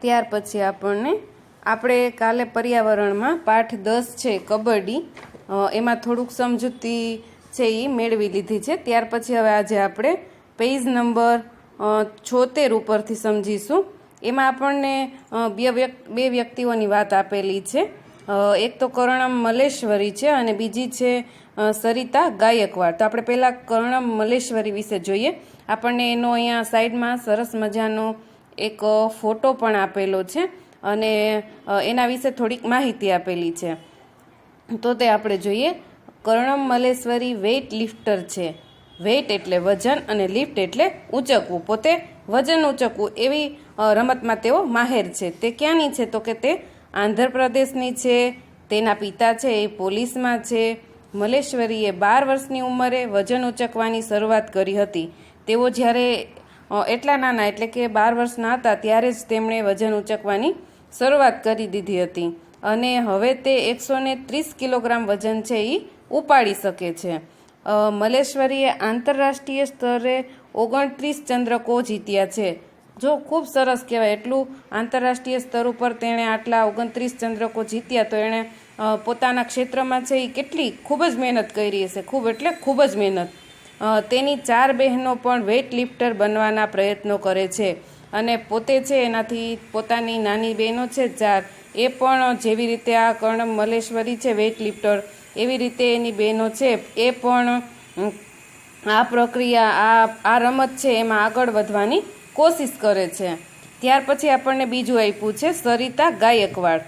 ત્યાર પછી આપણે કાલે પર્યાવરણમાં પાઠ 10 છે કબડ્ડી, એમાં થોડુંક સમજૂતી છે એ મેળવી લીધી છે। ત્યાર પછી હવે આજે આપણે પેજ નંબર 76 ઉપરથી સમજીશું। એમાં આપણને બે વ્યક્તિઓની વાત આપેલી છે। એક તો કર્ણમ મલેશ્વરી છે અને બીજી છે સરિતા ગાયકવાડ। તો આપણે પહેલાં કર્ણમ મલેશ્વરી વિશે જોઈએ। આપણને એનો અહીંયા સાઈડમાં સરસ મજાનો એક ફોટો પણ આપેલો છે અને એના વિશે થોડીક માહિતી આપેલી છે, તો તે આપણે જોઈએ। કર્ણમ મલેશ્વરી વેઇટ લિફ્ટર છે। વેઇટ એટલે વજન અને લિફ્ટ એટલે ઊંચકવું, પોતે વજન ઊંચકવું એવી રમતમાં તેઓ માહેર છે। તે ક્યાંની છે તો કે તે આંધ્રપ્રદેશની છે। તેના પિતા છે એ પોલીસમાં છે। મલેશ્વરીએ 12 વર્ષની ઉંમરે વજન ઊંચકવાની શરૂઆત કરી હતી। તેઓ જ્યારે એટલા નાના એટલે કે 12 વર્ષના હતા ત્યારે જ તેમણે વજન ઊંચકવાની શરૂઆત કરી દીધી હતી અને હવે તે 130 કિલોગ્રામ વજન છે એ ઉપાડી શકે છે। મલેશ્વરીએ આંતરરાષ્ટ્રીય સ્તરે 29 ચંદ્રકો જીત્યા છે। જો ખૂબ સરસ કહેવાય, એટલું આંતરરાષ્ટ્રીય સ્તર ઉપર તેણે આટલા 29 ચંદ્રકો જીત્યા, તો એણે પોતાના ક્ષેત્રમાં છે એ કેટલી ખૂબ જ મહેનત કરી હશે। ખૂબ એટલે ખૂબ જ મહેનત। તેની 4 બહેનો પણ વેઇટ લિફ્ટર બનવાના પ્રયત્નો કરે છે અને પોતે છે એનાથી પોતાની નાની બહેનો છે 4, એ પણ જેવી રીતે આ કર્ણમ મલેશ્વરી છે વેઇટ લિફ્ટર, એવી રીતે એની બહેનો છે એ પણ આ પ્રક્રિયા આ રમત છે એમાં આગળ વધવાની કોશિશ કરે છે। ત્યાર પછી આપણને બીજું આપ્યું છે સરિતા ગાયકવાડ।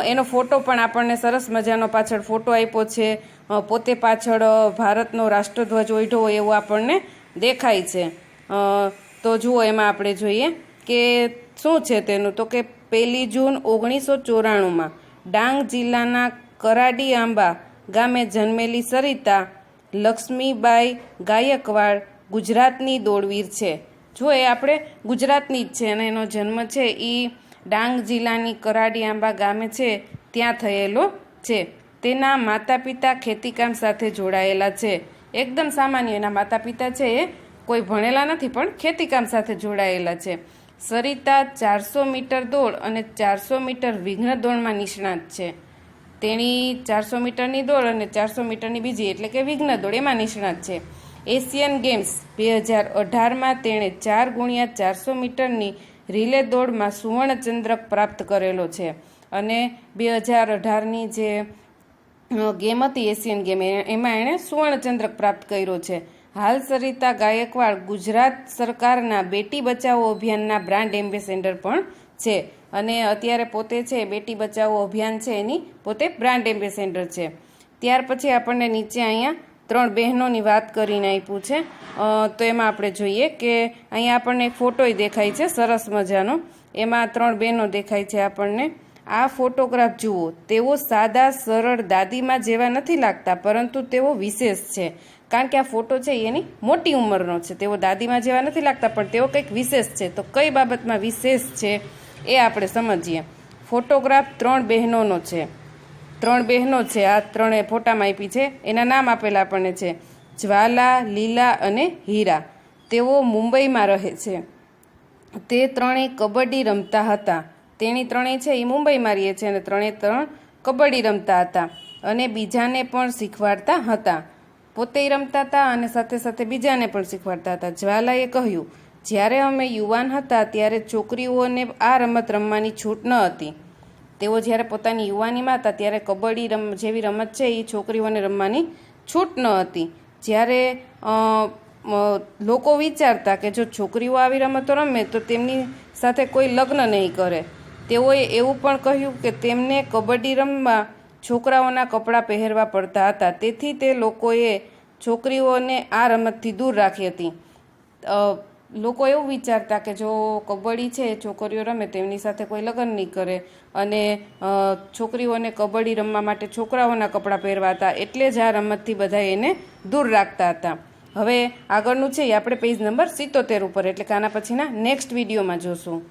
એનો ફોટો પણ આપણને સરસ મજાનો પાછળ ફોટો આપ્યો છે। પોતે પાછળ ભારતનો રાષ્ટ્રધ્વજ ઓઢ્યો હોય એવું આપણને દેખાય છે। તો જુઓ, એમાં આપણે જોઈએ કે શું છે તેનું, તો કે 1 જૂન 1994 ડાંગ જિલ્લાના કરાડી આંબા ગામે જન્મેલી સરિતા લક્ષ્મીબાઈ ગાયકવાડ ગુજરાતની દોડવીર છે। જો એ આપણે ગુજરાતની જ છે અને એનો જન્મ છે એ ડાંગ જિલ્લાની કરાડી આંબા ગામે છે ત્યાં થયેલો છે। તેના માતા પિતા ખેતીકામ સાથે જોડાયેલા છે। એકદમ સામાન્ય એના માતા પિતા છે એ કોઈ ભણેલા નથી પણ ખેતીકામ સાથે જોડાયેલા છે। સરિતા 400 મીટર દોડ અને 400 મીટર વિઘ્ન દોડમાં નિષ્ણાત છે। તેણી 400 મીટરની દોડ અને 400 મીટરની બીજી એટલે કે વિઘ્ન દોડ એમાં નિષ્ણાત છે। એશિયન ગેમ્સ 2018માં તેણે 4x400 મીટરની રિલે દોડમાં સુવર્ણચંદ્રક પ્રાપ્ત કરેલો છે અને 2018ની જે ગેમ હતી એશિયન ગેમ, એમાં એણે સુવર્ણચંદ્રક પ્રાપ્ત કર્યો છે। હાલ સરિતા ગાયકવાડ ગુજરાત સરકારના બેટી બચાવો અભિયાનના બ્રાન્ડ એમ્બેસેડર પણ છે અને અત્યારે પોતે છે બેટી બચાવો અભિયાન છે એની પોતે બ્રાન્ડ એમ્બેસેડર છે। ત્યાર પછી આપણને નીચે અહીંયા 3 બહેનોની વાત કરીને આપ્યું છે। તો એમાં આપણે જોઈએ કે અહીંયા આપણને એક ફોટોય દેખાય છે સરસ મજાનો, એમાં 3 બહેનો દેખાય છે આપણને। આ ફોટોગ્રાફ જુઓ, તેઓ સાદા સરળ દાદીમાં જેવા નથી લાગતા, પરંતુ તેઓ વિશેષ છે। કારણ કે આ ફોટો છે એની મોટી ઉંમરનો છે, તેઓ દાદીમાં જેવા નથી લાગતા પણ તેઓ કંઈક વિશેષ છે। તો કઈ બાબતમાં વિશેષ છે એ આપણે સમજીએ। ફોટોગ્રાફ 3 બહેનોનો છે। 3 બહેનો છે, આ 3 ફોટામાં આપી છે, એના નામ આપેલા આપણને છે જ્વાલા, લીલા અને હીરા। તેઓ મુંબઈમાં રહે છે। તે 3 કબડ્ડી રમતા હતા। તેણી 3 છે એ મુંબઈમાં રહે છે અને 3 કબડ્ડી રમતા હતા અને બીજાને પણ શીખવાડતા હતા। પોતે રમતા હતા અને સાથે સાથે બીજાને પણ શીખવાડતા હતા। જ્વાલાએ કહ્યું, જ્યારે અમે યુવાન હતા ત્યારે છોકરીઓને આ રમત રમવાની છૂટ ન હતી। તેઓ જ્યારે પોતાની યુવાનીમાં હતા ત્યારે કબડ્ડી જેવી રમત છે એ છોકરીઓને રમવાની છૂટ ન હતી। જ્યારે લોકો વિચારતા કે જો છોકરીઓ આવી રમતો રમે તો તેમની સાથે કોઈ લગ્ન નહીં કરે। તેઓએ એવું પણ કહ્યું કે તેમને કબડ્ડી રમવા છોકરાઓના કપડાં પહેરવા પડતા હતા, તેથી તે લોકોએ છોકરીઓને આ રમતથી દૂર રાખી હતી। લોકો એવું વિચારતા કે જો કબડ્ડી છે છોકરીઓ રમે તો એમની સાથે કોઈ લગ્ન નહીં કરે અને છોકરીઓને કબડ્ડી રમવા માટે છોકરાઓના કપડાં પહેરવા હતા, એટલે જ આ રમતથી બધા એને દૂર રાખતા હતા। હવે આગળનું છે એ આપણે પેજ નંબર 77 ઉપર એટલે કે આના પછીના નેક્સ્ટ વિડીયોમાં જોશું।